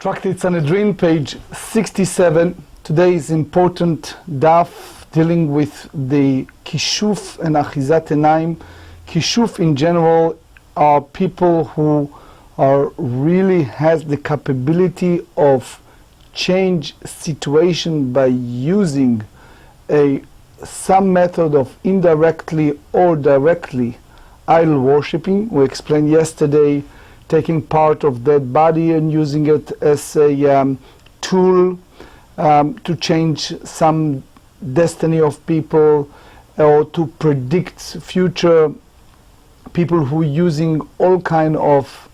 Tractate Sanhedrin, page 67. Today is important daf dealing with the kishuf and achizat enaim. Kishuf in general are people who are really has the capability of change situation by using some method of indirectly or directly idol worshipping. We explained yesterday taking part of dead body and using it as a tool to change some destiny of people or to predict future. People who are using all kind of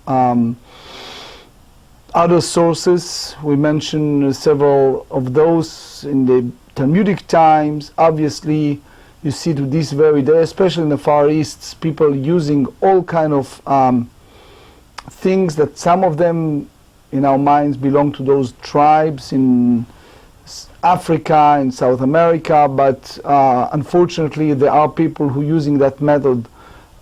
other sources. We mentioned several of those in the Talmudic times. Obviously you see to this very day, especially in the Far East, people using all kind of things that some of them in our minds belong to those tribes in Africa, in South America, but unfortunately there are people who are using that method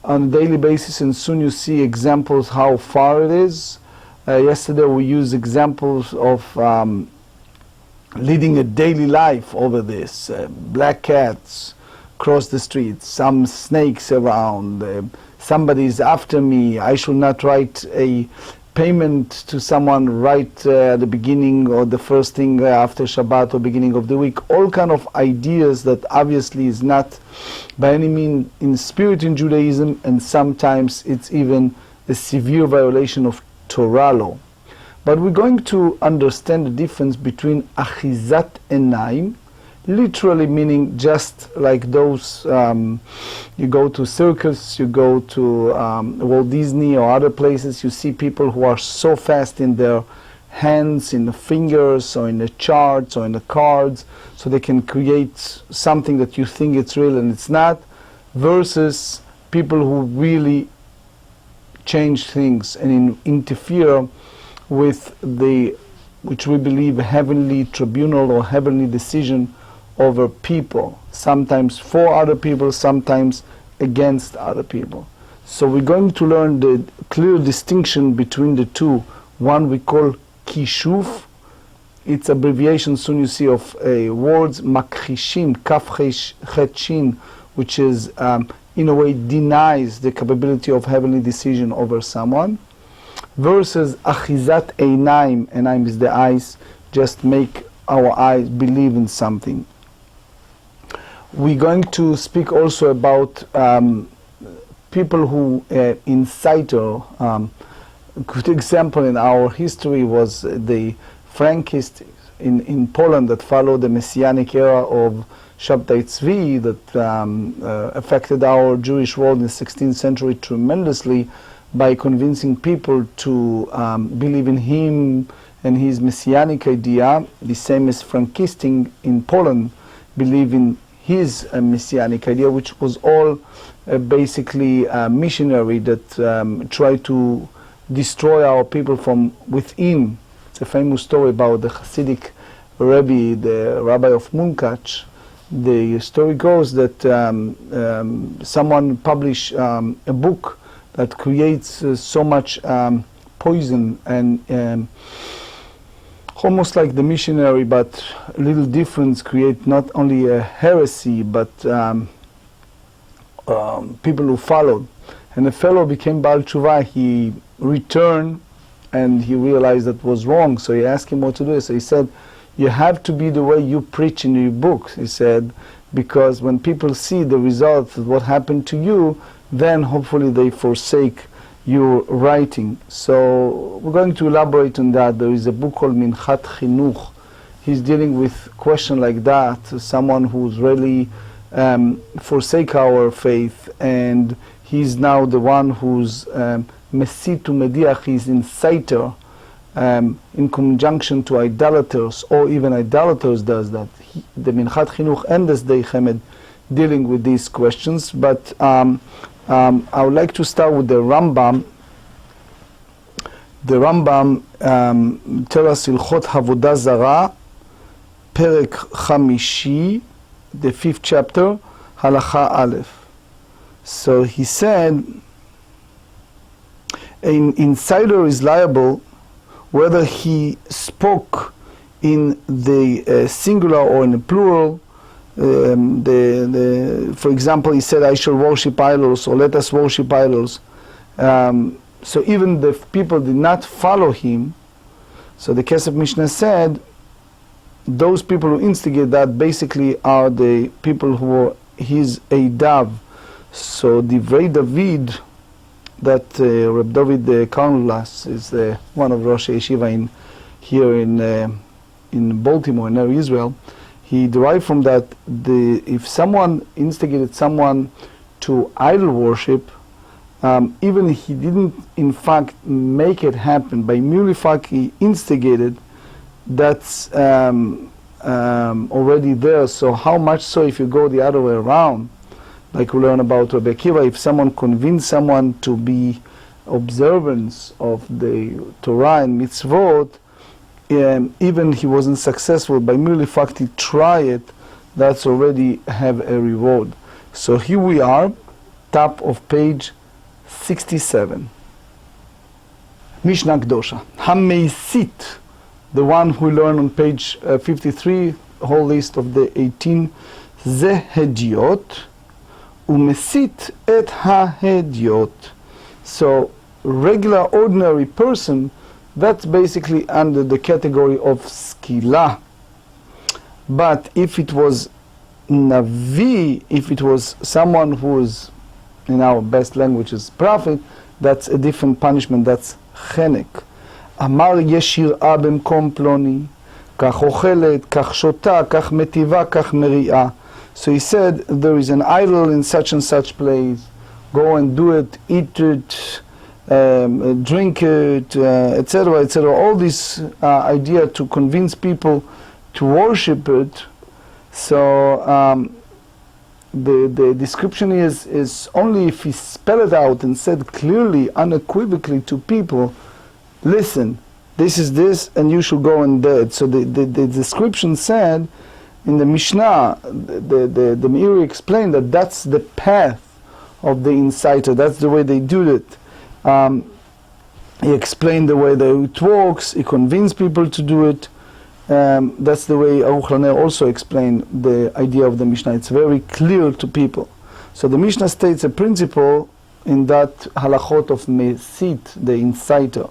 on a daily basis, and soon you see examples how far it is. Yesterday we used examples of leading a daily life over this. Black cats cross the streets, some snakes around, somebody is after me, I should not write a payment to someone right at the beginning or the first thing after Shabbat or beginning of the week. All kind of ideas that obviously is not by any means in spirit in Judaism, and sometimes it's even a severe violation of Torah law. But we're going to understand the difference between achizat enaim, literally meaning just like those, you go to circus, you go to Walt Disney or other places, you see people who are so fast in their hands, in the fingers, or in the charts, or in the cards, so they can create something that you think it's real and it's not, versus people who really change things and interfere with the, which we believe, heavenly tribunal or heavenly decision over people, sometimes for other people, sometimes against other people. So we're going to learn the clear distinction between the two. One we call kishuf, it's abbreviation soon you see of words, makhishim, kaf chet shin, which is in a way denies the capability of heavenly decision over someone, versus achizat einaim, einaim is the eyes, just make our eyes believe in something. We're going to speak also about people who inciter. A good example in our history was the Frankists in Poland that followed the Messianic era of Shabtai Tzvi that affected our Jewish world in the 16th century tremendously by convincing people to believe in him and his Messianic idea. The same as Frankists in Poland believe in his Messianic idea, which was all basically missionary that tried to destroy our people from within. It's a famous story about the Hasidic Rebbe, the Rabbi of Munkach. The story goes that someone published a book that creates so much poison and almost like the missionary, but a little difference, create not only a heresy, but people who followed. And the fellow became Baal Tshuva. He returned and he realized that was wrong. So he asked him what to do. So he said, you have to be the way you preach in your books, he said, because when people see the results of what happened to you, then hopefully they forsake your writing. So we're going to elaborate on that. There is a book called Minchat Chinuch. He's dealing with a question like that, someone who's really forsake our faith, and he's now the one who's Messit to Mediach, he's inciter in conjunction to idolaters, or even idolaters does that. The Minchat Chinuch and the Sdei Chemed dealing with these questions, but I would like to start with the Rambam. The Rambam tells us Ilchot Havodah Zara, Perek Chamishi, the 5th chapter, Halacha Aleph. So he said, an insider is liable whether he spoke in the singular or in the plural. For example, he said, I shall worship idols, or let us worship idols. So even the people did not follow him. So the Kesef Mishnah said, those people who instigate that basically are the people who are his Eidav. So Divrei David, that Reb David Karnulas is one of Rosh Yeshiva here in Baltimore, in Israel. He derived from that if someone instigated someone to idol worship, even if he didn't in fact make it happen, by merely fact he instigated, that's already there. So how much so if you go the other way around, like we learn about Rabbi Akiva, if someone convinced someone to be observance of the Torah and mitzvot, even he wasn't successful, by merely fact he tried it, that's already have a reward. So here we are, top of page 67. Mishnah Kedosha. Hameisit, the one who learned on page 53, whole list of the 18, Ze Hediot, Umesit et ha-Hediot. So, regular, ordinary person, that's basically under the category of skila. But if it was Navi, if it was someone who is, in our best language, is prophet, that's a different punishment, that's chenek. אמר יש יראה במקום פלוני, כך אוכלת, כך שותה, כך מטיבה, כך מריעה. So he said, there is an idol in such and such place, go and do it, eat it, drink it, etc., etc. All this idea to convince people to worship it. So the description is only if he spelled it out and said clearly, unequivocally to people, listen, this is this, and you should go and do it. So the description said in the Mishnah, the Meiri explained that that's the path of the inciter. That's the way they do it. He explained the way that it works. He convinced people to do it. That's the way Aruch LaNer also explained the idea of the Mishnah. It's very clear to people. So the Mishnah states a principle in that halachot of Mesit, the inciter.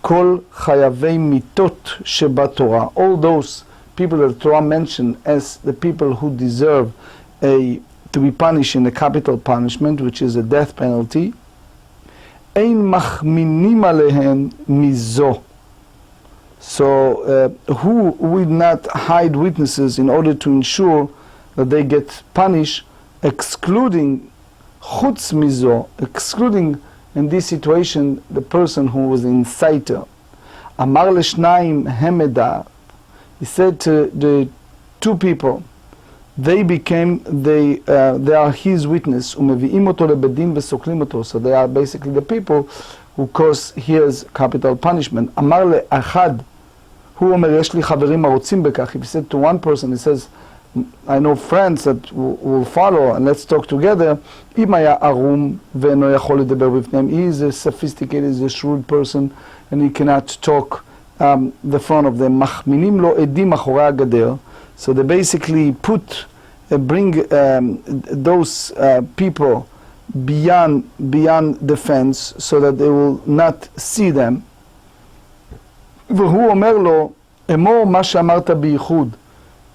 Kol chayavei mitot sheba Torah. All those people that Torah mentioned as the people who deserve to be punished in a capital punishment, which is a death penalty. Ein machminim alehen mizo. So who will not hide witnesses in order to ensure that they get punished, excluding chutz mizo, excluding in this situation the person who was the inciter. Amar leshnayim hemeda. He said to the two people, they are his witness. Umevi'im oto lebedin v'soklim oto. So they are basically the people who cause his capital punishment. Amar le'achad, hu omer yesh li chaverim harotzim bekach. If he said to one person, he says, I know friends that will follow, and let's talk together. Im haya arum ve'eno yachol ledaber b'fneim. He is a sophisticated, is a shrewd person, and he cannot talk the front of them. Machminim lo edim achorei hagader. So they basically bring those people beyond the fence, so that they will not see them. והוא אומר לו, אמור מה שאמרת בייחוד.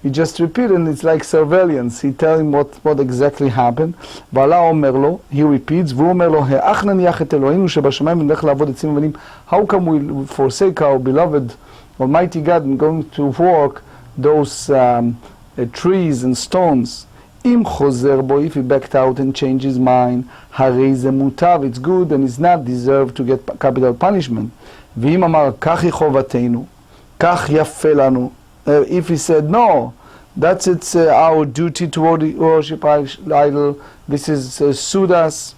He just repeated, and it's like surveillance. He tells him what exactly happened. בעלה אומר לו, he repeats, והוא אומר לו, האח נניח את אלוהינו שבשמיים ונלך לעבוד עצים ובנים. How come we forsake our beloved Almighty God and going to work those trees and stones? אם חוזר בו, if he backed out and changed his mind, הרי זה מוטב, it's good and it's not deserved to get capital punishment. ואם אמר, כך היא חובתנו, כך יפה לנו, if he said, no, it's our duty to worship idol, this is sudas,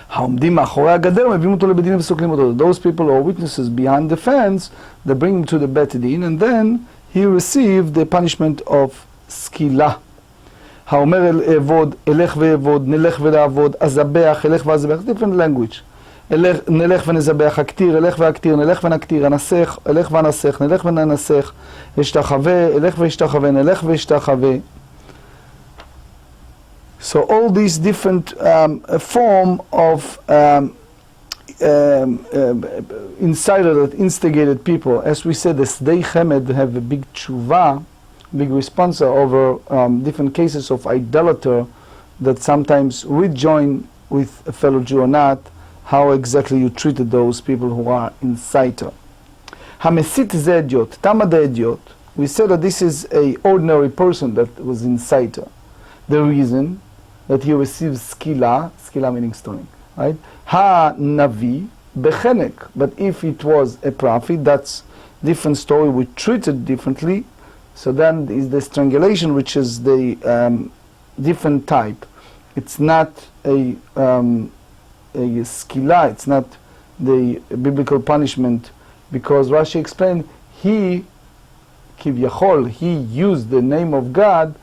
העומדים מאחורי הגדר, מביאים אותו לבית-דין וסוקלים אותו. Those people are witnesses behind the fence, they bring him to the בית-דין, and then he received the punishment of סקילה. האומר אל אעבוד, אלך ואעבוד, נלך ולעבוד, אזבח, אלך ואזבח, different language. נלך ונזבח, הקטיר, אלך והקטיר, נלך ונקטיר, הנסך, אלך ונסך, נלך וננסך, אשתחווה, אלך ואשתחווה, נלך ואשתחווה. So all these different form of insider that instigated people. As we said, the Sdei Chemed have a big tshuva, big response over different cases of idolater that sometimes rejoin with a fellow Jew or not, how exactly you treated those people who are inciter. Hamesit ze idiot, tama de idiot. We said that this is a ordinary person that was inciter. The reason that he receives skila meaning stoning, right? Ha-navi bechenek. But if it was a prophet, that's different story. We treat it differently. So then is the strangulation, which is the different type. It's not a skila. It's not the biblical punishment, because Rashi explained he used the name of God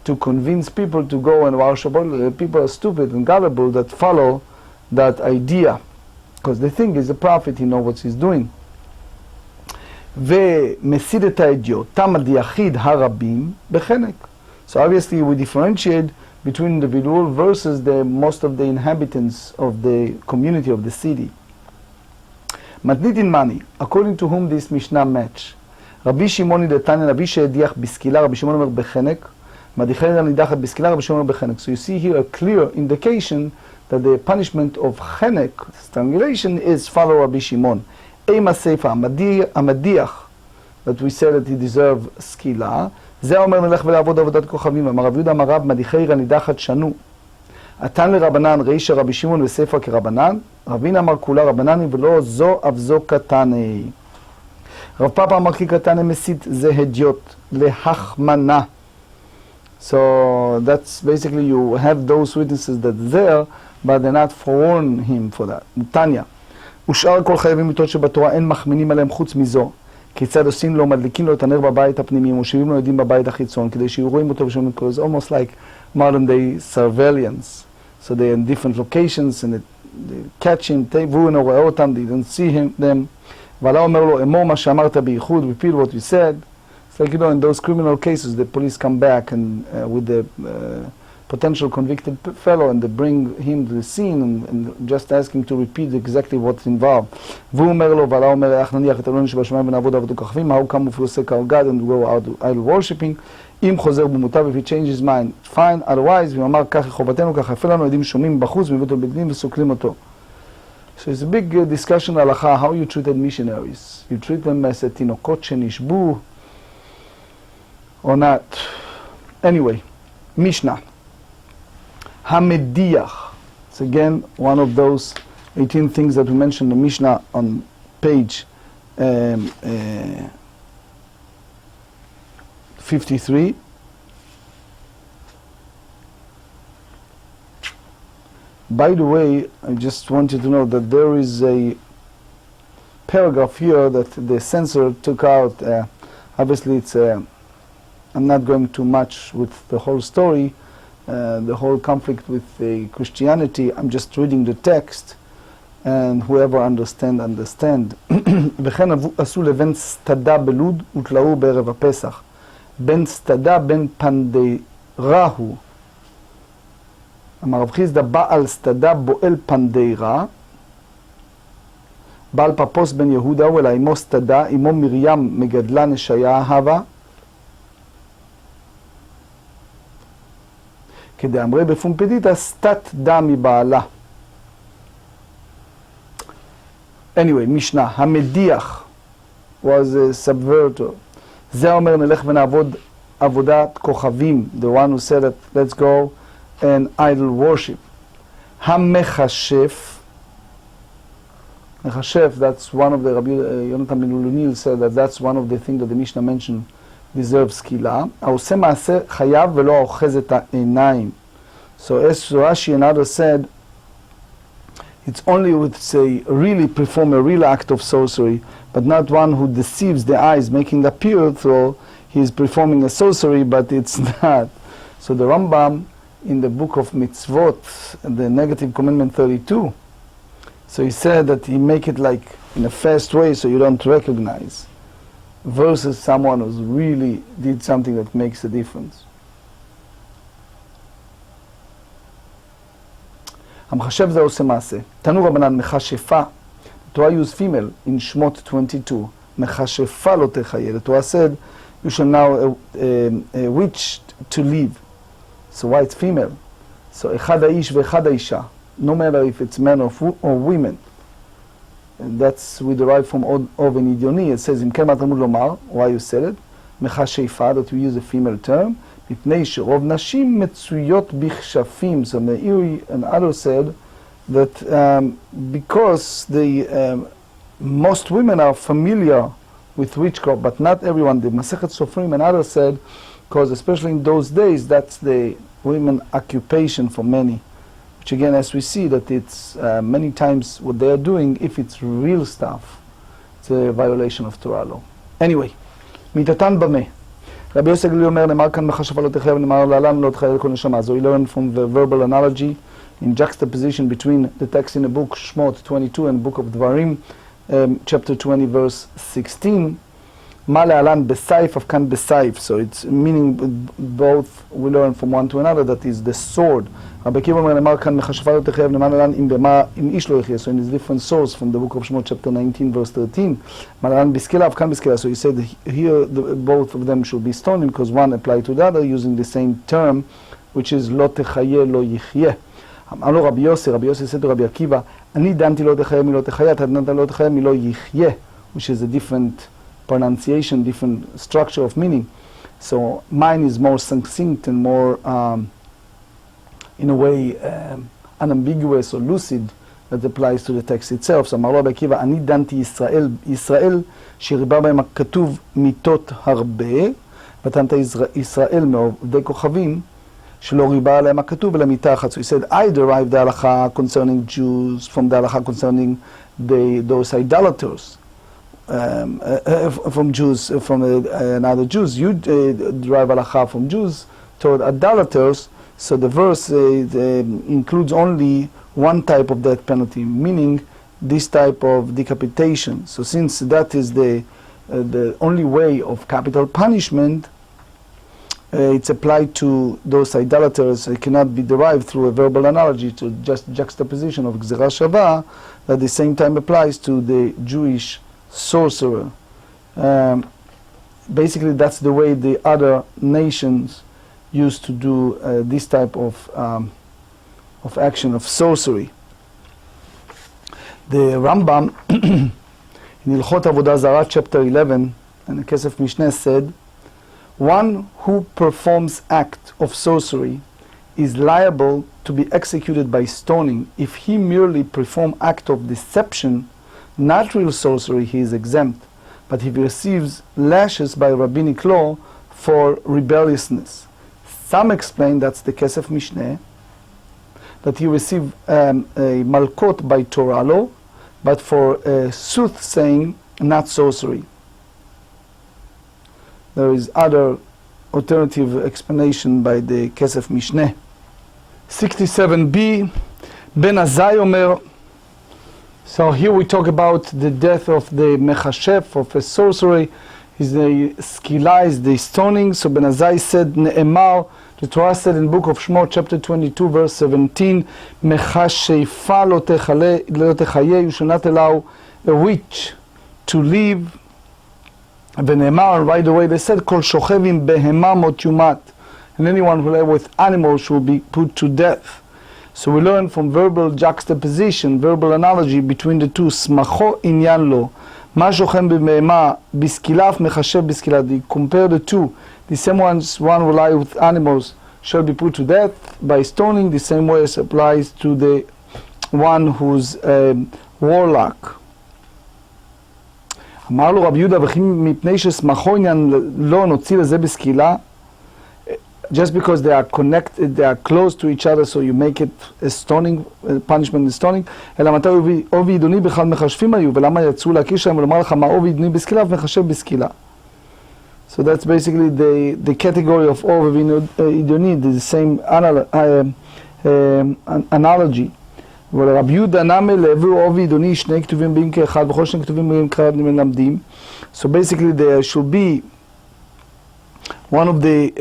to convince people to go and worship. People are stupid and gullible that follow that idea, because they think he's a prophet, he knows what he's doing. ומסיד את האדיוט, תמא דיחיד הרבים בחנק. So obviously we differentiate between individual versus the most of the inhabitants of the community of the city. מתניתין מני, according to whom this Mishnah match. רבי שמעון דתניא, רבי שהדיח בסקילה, רבי שמעון אומר בחנק, מדיחי נידחת בסקילה, רבי שמעון אומר בחנק. So you see here a clear indication that the punishment of chenek, strangulation, is follow Rabbi Shimon. Eima seifa, המדיח, that we said that he deserved skila, זה אומר נלך ולעבוד עבודת כוכבים. אמר רב יהודה אמר רב, מדיחי נידחת שנו. עתן לרבנן רישא רבי שמעון וסייפה כרבנן, רבין אמר כולה רבנני ולא זו אף זו קטני. רב פאפא אמר כי קטני מסית זה הדיוט להחמנה. So that's basically you have those witnesses that are there, but they're not forewarn him for that. נתניה, ושאר כל חייבים מיתות שבתורה אין מחמינים עליהם חוץ מזו. כיצד עושים לו, מדליקים לו את הנר בבית הפנימי, ומושיבים לו עדים בבית החיצון, כדי שיראו אותו ושומעים את כל זה. Almost like modern day surveillance. So they're in different locations, and they catch him, והוא אינו רואה אותם, they don't see them. ועלה אומר לו, אמור מה שאמרת בייחוד, repeat what you said. It's like, you know, in those criminal cases, the police come back and with the potential convicted fellow, and they bring him to the scene and just ask him to repeat exactly what's involved. והוא אומר לו, ועלה אומר, איך נניח את אלוהינו שבשמיים ונעבוד עבודו כוכבים, ההוא קם ופוסק our God and go out idol worshipping. אם חוזר במוטב, if he changes his mind, fine, otherwise, ואם אמר כך חובתנו, כך יפה לנו, עדים שומעים בחוץ, מביאים אותו בגדים וסוקלים אותו. So it's a big discussion הלכה, how you treated missionaries. You treat them as a תינוקות שנשבו, or not. Anyway, Mishnah. Hamediach. It's again one of those 18 things that we mentioned in the Mishnah on page 53. By the way, I just want you to know that there is a paragraph here that the censor took out. Obviously, it's I'm not going too much with the whole story, the whole conflict with Christianity. I'm just reading the text, and whoever understand. וכן עשו לבן סתדה בלוד ותלאו בערב הפסח. בן סתדה בן פנדירה הוא. אמר רב חיסדא בעל סתדה בועל פנדירה. בעל פפוס בן יהודה הוא אלא אמו סתדה, אמו מרים מגדלה נשיה אהבה. כדאמרי בפומפדיתא סתת דה מבעלה. Anyway, משנה, המדיח was a subverter. זה אומר נלך ונעבוד עבודת כוכבים, the one who said that let's go and idol worship. המחשף, מחשף, that's one of the Rabbi Yonatan ben Ulunil said that that's one of the things that the Mishnah mentioned deserves סקילה. העושה מעשה חייב ולא האוחז את העיניים. So as Rashi and others said, it's only with say really perform a real act of sorcery, but not one who deceives the eyes, making it appear though he is performing a sorcery, but it's not. So the Rambam in the book of Mitzvot, the negative commandment 32, So he said that he make it like in a fast way so you don't recognize, versus someone who's really did something that makes a difference. המחשב זה עושה מעשה. תנו רבנן מכשפה. The Torah used female in Shmot 22. מכשפה לא תחיה. The Torah said you shall now a witch to live. So why it's female? So אחד האיש ואחד האישה. No matter if it's men or women. And that's we derive from Oven Idioni. It says, אם כן מה תלמוד לומר, why you said it, מכשפה, that we use a female term, מפני שרוב נשים מצויות בכשפים. So Meiri and others said that because most women are familiar with witchcraft, but not everyone. The Masechet Sofrim and others said, because especially in those days, that's the women occupation for many. Which again, as we see, that it's many times what they are doing, if it's real stuff, it's a violation of Torah law. Anyway, מיתתן במה. רבי יוסי גלילי אומר, נאמר כאן מכשפה לא תחיה ונאמר לעולם לא תחיה לכל נשמה. So we learn from the verbal analogy in juxtaposition between the text in the book Shmot 22 and the book of Dvarim, chapter 20, verse 16. מה להלן בסייף, אף כאן בסייף. So it's meaning both, we learn from one to another, that is the sword. רבי עקיבא אומר, נאמר כאן מכשפה לא תחיה ונאמר להלן אם איש לא יחיה. So in this different source from the book of Shmot chapter 19 verse 13. מה להלן בסקילה, אף כאן בסקילה. So he said here both of them should be stoned because one applied to the other using the same term, which is לא תחיה לא יחיה. אמר לו רבי יוסי said to רבי עקיבא, אני דנתי לא תחיה מלא תחיה, אתה דנת לא תחיה מלא יחיה, which is a different pronunciation, different structure of meaning. So mine is more succinct and more, in a way, unambiguous or lucid that applies to the text itself. So אמר לו רבי עקיבא, אני דנתי ישראל שריבה בהם הכתוב מיתות הרבה, ודנת ישראל מעובדי כוכבים, שלא ריבה עליהם הכתוב אלא מיתה אחת. So he said, I derived the halacha concerning Jews from the halacha concerning those idolaters. From Jews, from another Jews. You derive halacha from Jews toward idolaters, so the verse includes only one type of death penalty, meaning this type of decapitation. So since that is the only way of capital punishment, it's applied to those idolaters. It cannot be derived through a verbal analogy, to just juxtaposition of Gzerah Shavah, that at the same time applies to the Jewish sorcerer. Basically that's the way the other nations used to do this type of action of sorcery. The Rambam in Hilchot Avodah Zarah chapter 11 and the Kesef Mishneh said, one who performs act of sorcery is liable to be executed by stoning. If he merely perform act of deception, not real sorcery, he is exempt, but he receives lashes by rabbinic law for rebelliousness. Some explain that's the Kesef Mishneh, that he received a malkot by Torah law, but for soothsaying, not sorcery. There is other alternative explanation by the Kesef Mishneh. 67b, Ben Azai Omer. So here we talk about the death of the mechashef, of a sorcery. Is the skila, is the stoning. So Ben Azai said, Ne'emar, the Torah said in the book of Shmot, chapter 22, verse 17, mechashefa lo techaye, you shall not allow a witch to live. Ne'emar, right away they said, kol shochevim behema mot yumat, and anyone who live with animals will be put to death. So we learn from verbal juxtaposition, verbal analogy between the two. Smacho inyan lo, ma shochem b'me'ema biskilaf mechashev biskila. They compare the two. The same ones, one who lie with animals shall be put to death by stoning. The same way as applies to the one who's a warlock. אמר לו רבי יהודה וכי מפני שסמכו עניין לא נוציא לזה בסקילה. Just because they are connected, they are close to each other, so you make it a stoning, a punishment is stoning. אלא מתי עובי עידוני בכלל מחשבים היו, ולמה יצאו להקיש להם ולומר לך מה עובי עידוני בסקילה ומחשב בסקילה. So that's basically the category of עובי עידוני, the same analogy. ולרבי יהודה נמי לעבר עובי עידוני שני כתובים באים כאחד וכל שני כתובים באים כאחד מלמדים. So basically there should be one of the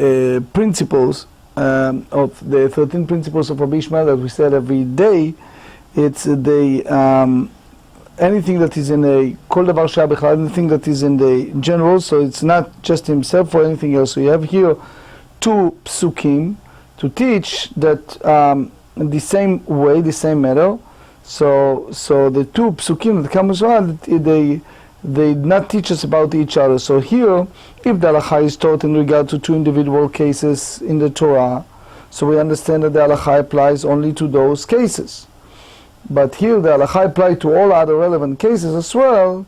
principles of the 13 principles of Rabbi Ishmael that we said every day. It's anything that is in a kol davar shah b'chalal, anything that is in the general, so it's not just himself or anything else. So you have here two psukim to teach that the same way, the same matter. So the two psukim that come as well, they not teach us about each other. So here, if the halakha is taught in regard to two individual cases in the Torah, so we understand that the halakha applies only to those cases. But here the halakha applies to all other relevant cases as well,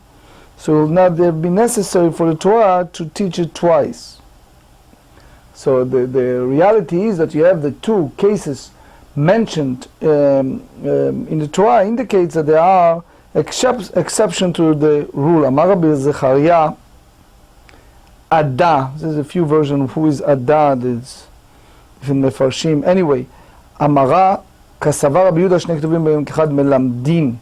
so it will not be necessary for the Torah to teach it twice. So the reality is that you have the two cases mentioned in the Torah indicates that there are exception to the rule. Amar Rabbi Zechariah, Ada. There's a few versions of who is Ada. That's in the Farshim. Anyway, Amara kasava Rabbi Yehuda shne ketuvim b'yom kechad melamdin.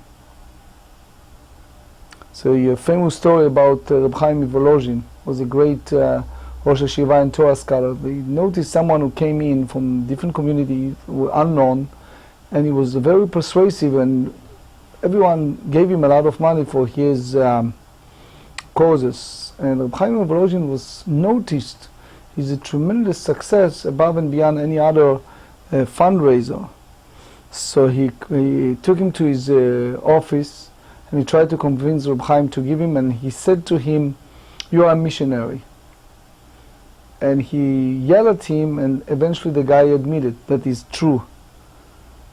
So a famous story about Reb Chaim Volozhin was a great Rosh Hashiva and Torah scholar. They noticed someone who came in from different communities, were unknown, and he was very persuasive, and everyone gave him a lot of money for his causes. And Reb Chaim Volozhin was noticed. He's a tremendous success above and beyond any other fundraiser. So he took him to his office, and he tried to convince Reb Chaim to give him, and he said to him, "You are a missionary." And he yelled at him, and eventually the guy admitted that is true.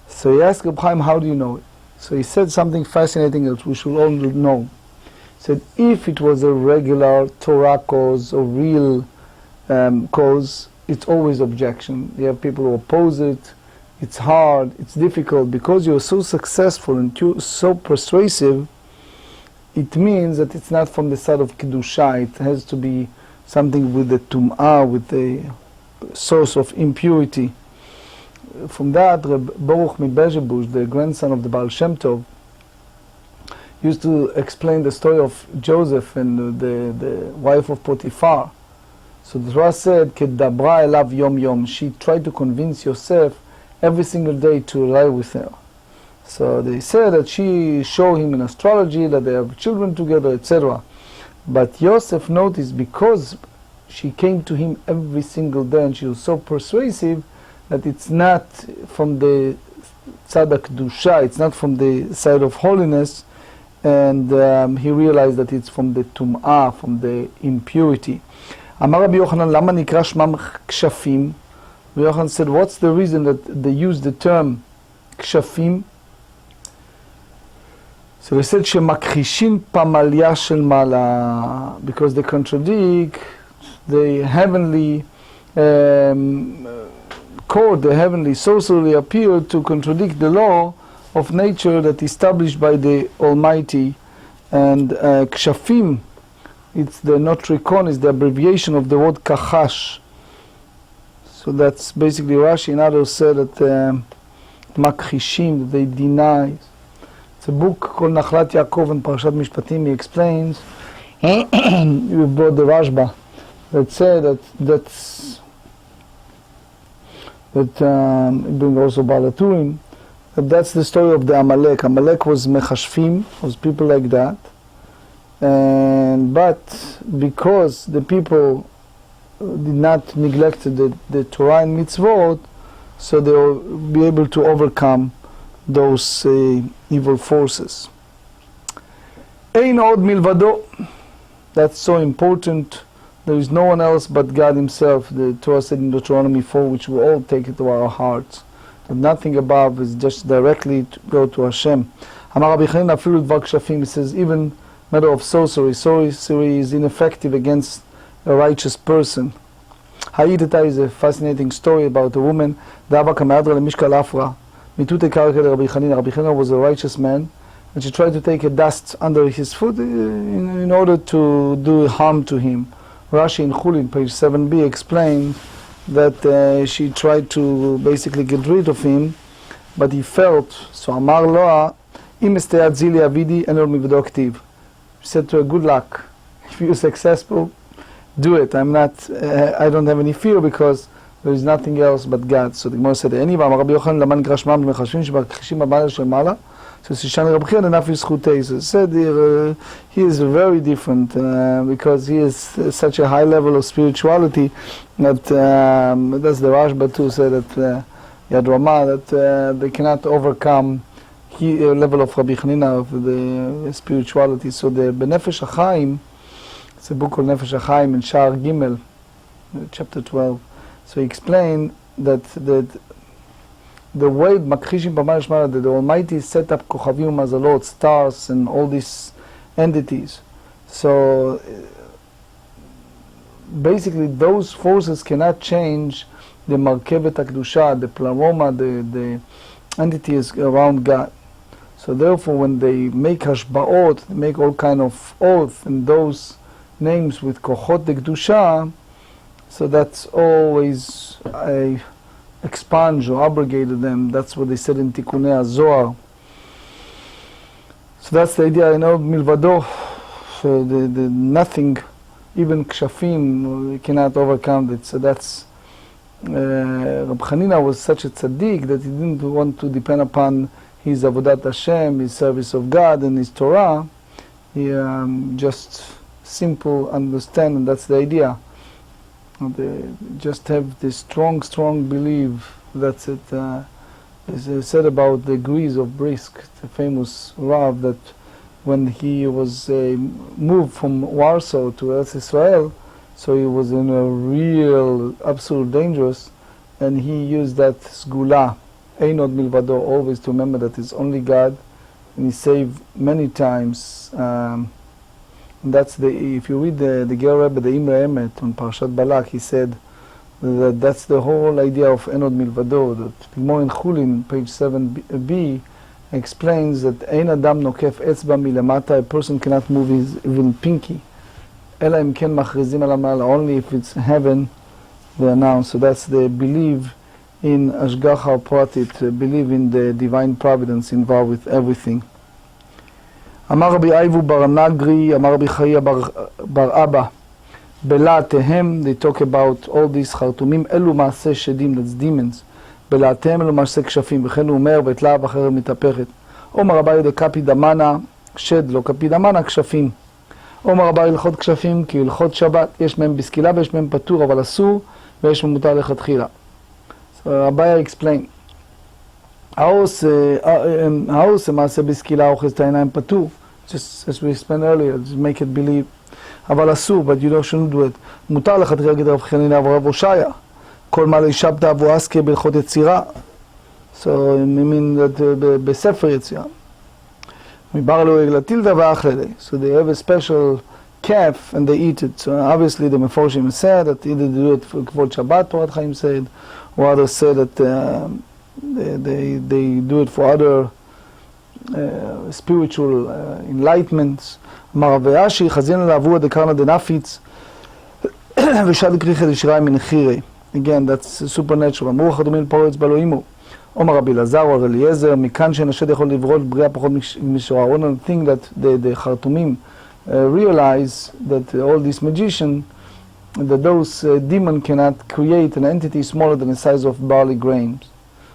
So he asked Reb Chaim, "How do you know it?" So he said something fascinating that we should all know. He said, if it was a regular Torah cause or real cause, it's always objection. You have people who oppose it. It's hard, it's difficult. Because you're so successful and you're so persuasive, it means that it's not from the side of Kedusha. It has to be something with the Tum'ah, with the source of impurity. From that, Reb Baruch Mibezhebush, the grandson of the Baal Shem Tov, used to explain the story of Joseph and the wife of Potiphar. So the Torah said, Kedabra elav yom yom. She tried to convince Yosef every single day to lie with her. So they said that she showed him in astrology that they have children together, etc. But Yosef noticed, because she came to him every single day and she was so persuasive, that it's not from the tzad kedusha, it's not from the side of holiness, and he realized that it's from the tum'ah, from the impurity. Amar Rabbi Yochanan, lama nikra shmam kshafim? Rabbi Yochanan said, what's the reason that they use the term kshafim? So they said shemakhishin pamalya shel mala, because they contradict the heavenly code, the heavenly sorcery appeared to contradict the law of nature that is established by the Almighty. And kshafim, it's the notrikon, is the abbreviation of the word kachash. So that's basically Rashi and others said that makhishim, they deny. It's a book called Nachlat Yaakov and Parashat Mishpatim. He explains, you brought the Rashba, that said that it brings also Balaturim, that's the story of the Amalek. Amalek was Mechashfim, was people like that, but because the people did not neglect the Torah and mitzvot, so they will be able to overcome those evil forces. Ein od milvado. That's so important. There is no one else but God Himself. The Torah said in Deuteronomy 4, which we all take it to our hearts, that nothing above is just directly to go to Hashem. Amar Rabbi Chaim afilu dvar kshafim. He says even matter of sorcery. Sorcery is ineffective against a righteous person. Ha'idata is a fascinating story about a woman. Dava kameadra lemishkal afra. Mitute karke Rabbi Chanina. Rabbi Chanina was a righteous man, and she tried to take a dust under his foot in order to do harm to him. Rashi in Chulin, page 7b, explained that she tried to basically get rid of him, but he felt, so Amar Loa, Im esteyat zili avidi enol mivdo ktiv. He said to her, good luck. If you're successful, do it. I don't have any fear because there is nothing else but God. So the Gemara said, Eni v'amar Rabbi Yochanan laman grash mam mechashvim shebakshim abal shemala. So Sishani Rabbi Chia nafil schutei. So said he is very different because he is such a high level of spirituality that that's the Rashba too said that Yad Ramah that they cannot overcome level of Rabbi Chanina of the spirituality. So the Benefesh HaChaim, it's a book called Nefesh HaChaim in Sha'ar Gimel, chapter 12. So he explained that the way Makhishim B'Mar Shmara, that the Almighty set up Kochavim Mazalot, stars and all these entities. So basically those forces cannot change the Markevet HaKdusha, the Plaroma, the entities around God. So therefore when they make Hashba'ot, they make all kind of oath and those names with Kochot de Kedusha, so that's always expunge or abrogated them. That's what they said in Tikkunei HaZohar. So that's the idea, Milvado, so the nothing, even Kshafim cannot overcome it. So that's, Rab Chanina was such a tzaddik that he didn't want to depend upon his Avodat Hashem, his service of God and his Torah. He just simple understand, and that's the idea. They just have this strong belief. That's it. It's said about the Grease of Brisk, the famous Rav, that when he was moved from Warsaw to Eretz Israel, so he was in a real, absolute dangerous, and he used that Sgula, Einod Milvado, always to remember that it's only God, and he saved many times. And that's if you read the Gemarrah Rabbi, the Imre Emet on Parashat Balak, he said that that's the whole idea of Enod Milvado. That Gemara in Chulin, page 7b, explains that Ein Adam Nokef Etzba Milamata, a person cannot move his even pinky. Ela Im Ken Machrizim Ala Ma'ala, only if it's heaven they announce. So that's the belief in Ashgacha Pratit, believe in the divine providence involved with everything. Amar Rabbi Aivu bar Nagri, Amar Rabbi Chaya bar Abba, Belatehem, they talk about all these Chartumim, Elu Maaseh Shedim, that's demons. Belatehem Elu Maaseh Kshafim, וכן הוא אומר, ואת להב אחרת מתהפכת. אומר רבי דקפי דמנה, שד לא קפי דמנה, כשפים. אומר רבי הלכות כשפים, כי הלכות שבת, יש מהם בסקילה ויש מהם פטור, אבל אסור, ויש מהם מותר לכתחילה. So Rabbi explained. העוס מעשה בסקילה אוחז את העיניים פטור, just as we explained earlier, just make it believe. אבל אסור, but you shouldn't do it. מותר לכתחילה כדי רב חנינא ורב הושעיה. כל מה לישבתא ואסקי בהלכות יצירה. So I mean that בספר יצירה. מבר לו עגלתילתא ואכללי. So they have a special calf and they eat it. So obviously the Meforshim said that either they do it for כבוד Shabbat, Torah Chaim said, or others said that they do it for other spiritual enlightenments. אמר רבי אשי, חזינה לעבור דקרנא דנפיץ, ושד קריחא דשיראי מן חירי. Again, that's supernatural. אמרו חדומין פורץ באלוהימו. אומר רבי אלעזר או רבי אליעזר, מכאן שאין השד יכול לברות בריאה פחות משורה. One of the things that the חרטומים realize that all these magicians, that those demons cannot create an entity smaller than the size of barley grains.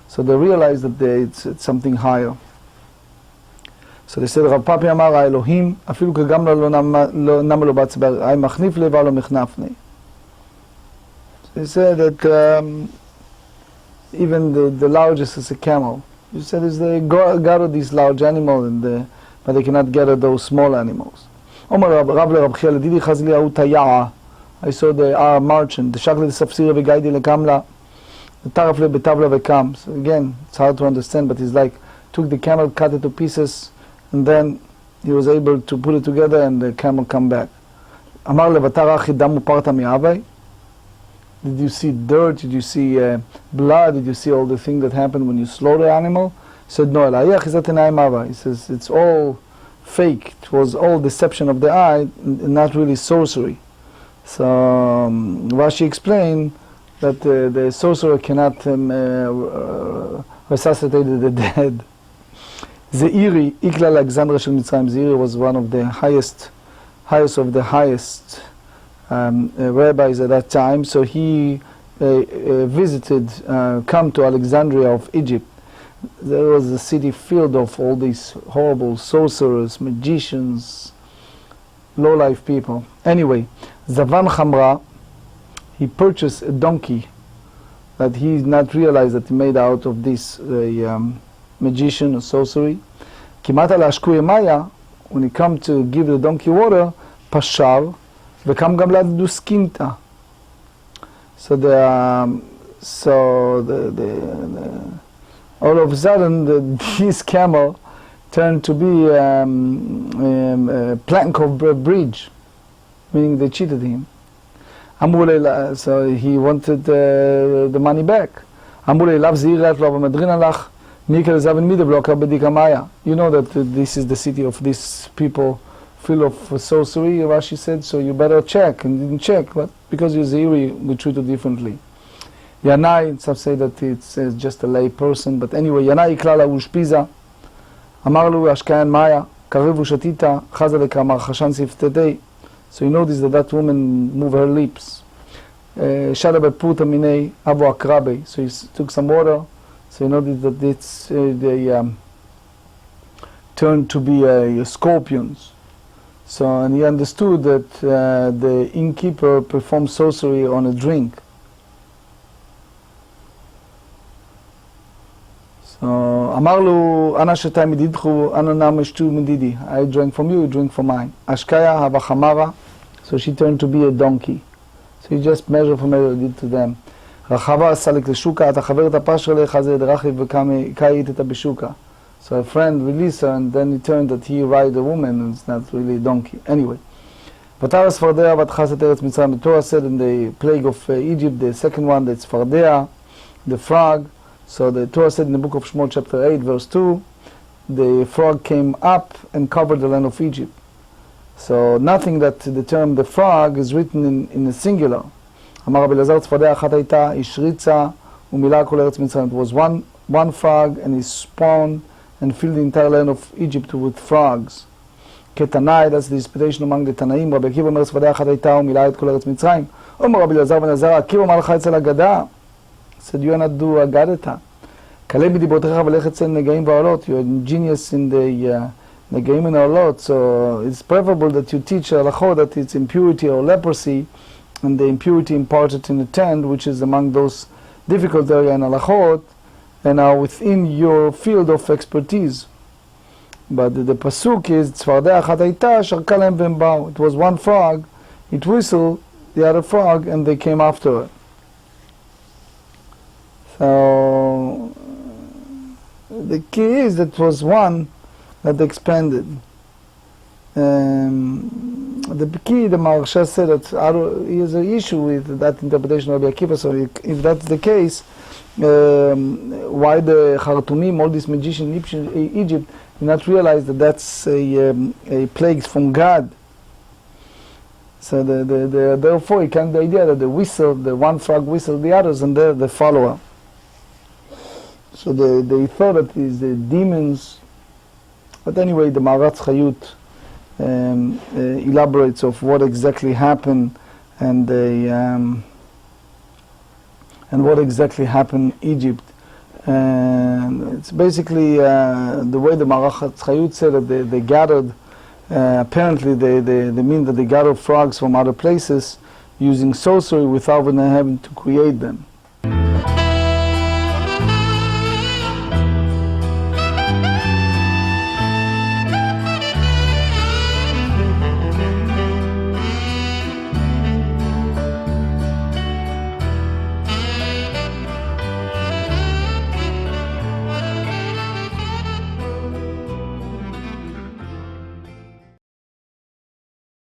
So they realize that it's something higher. So they said, רב פאפי אמר, האלוהים, אפילו כגמלה לא נמה לו בעצבר, האי מחניף לב ולא מחנפני. They said that even the largest is a camel. You said it's the god of these large animals, but they cannot gather those small animals. אומר רב לרב חייא לדידי חזלי ההוא תיעה. I saw the merchant, the shakli safsira v'gaidi lekamla, the tarafle betavla v'kam. So again, it's hard to understand, but he's like, took the camel, cut it to pieces, and then he was able to put it together and the camel come back. Amar levatar achi damu parta mi'avai. Did you see dirt? Did you see blood? Did you see all the things that happen when you slaughter an animal? He said, no, he says, it's all fake. It was all deception of the eye, and not really sorcery. So Rashi explained that the sorcerer cannot resuscitated the dead. Zeiri, Ikla Alexandra Shel Mitzrayim. Zeiri was one of the highest of the highest rabbis at that time. So he visited, come to Alexandria of Egypt. There was a city filled of all these horrible sorcerers, magicians, low-life people. Anyway, Zavan Chamra, he purchased a donkey that he did not realize that he made out of this magician or sorcery. Kimat al ashkuye maya, when he come to give the donkey water, pashar, vekam gam lad duskinta. So all of a sudden, his camel turned to be a plank of a bridge, meaning they cheated him. So he wanted the money back. You know that this is the city of these people full of sorcery, Rashi said, so you better check. And didn't check, but because you're Ziri, we treat you differently. Yanai, some say that it's just a lay person, but anyway, Yanai klala ushpiza, amarlu ashkayan maya, karevu shatita, chazalek amar chashan siftedei. So you notice that woman moved her lips. Shada beputa minei avu akrabe. So he took some water. So you notice that it's they turned to be scorpions. So and he understood that the innkeeper performed sorcery on a drink. So Amarlu ana shetai mididchu ana nameshtu mididi. I drank from you, you drink from mine. Ashkaya hava chamara. So she turned to be a donkey. So he just measured from what he did to them. Rachava salik leshuka atachaver et apasher lechazer derachiv v'kai et beshuka. So a friend released her, and then he turned that he ride a woman, and it's not really a donkey. Anyway, Vatar Sfardea vatchas et eretz Mitzrayim. The Torah said in the plague of Egypt, the second one, that's Sfardea, the frog. So the Torah said in the book of Shemot, chapter 8, verse 2, the frog came up and covered the land of Egypt. So nothing that the term the frog is written in a singular. Amar Rabbi Elazar tzfardea achat hayta ishritza umila kol eretz Mitzrayim. It was one frog, and he spawned and filled the entire land of Egypt with frogs. Ketanai, that's the disputation among the Tanaim. Rabbi Akiva omer tzfardea achat hayta umila et kol eretz Mitzrayim. Omer Rabbi Elazar ben Azara, Akiva omar lecha etzel agada. Said, you are not do agadata. Kalei b'dibotecha v'lech etzel negaim v'olot. You are genius in the Negaim and Olot, so it's preferable that you teach halachot that it's impurity or leprosy, and the impurity imparted in the tent, which is among those difficult area in halachot, and are within your field of expertise. But the pasuk is tzfardea achat hayta sharka lahem v'hem ba'u. It was one frog, it whistled the other frog, and they came after it. So the key is that it was one that expanded. The key, the Maharsha said that he has an issue with that interpretation of Rabbi Akiva. So if that's the case, why the Khartoumim, all these magicians in Egypt, do not realize that that's a plague from God? So therefore, you can't the idea that the one frog whistled the others, and they're the follower. So they thought that it's the demons. But anyway, the Maharatz Chayut elaborates of what exactly happened, and what exactly happened in Egypt. And it's basically the way the Maharatz Chayut said that they gathered. Apparently, they mean that they gathered frogs from other places using sorcery without even having to create them.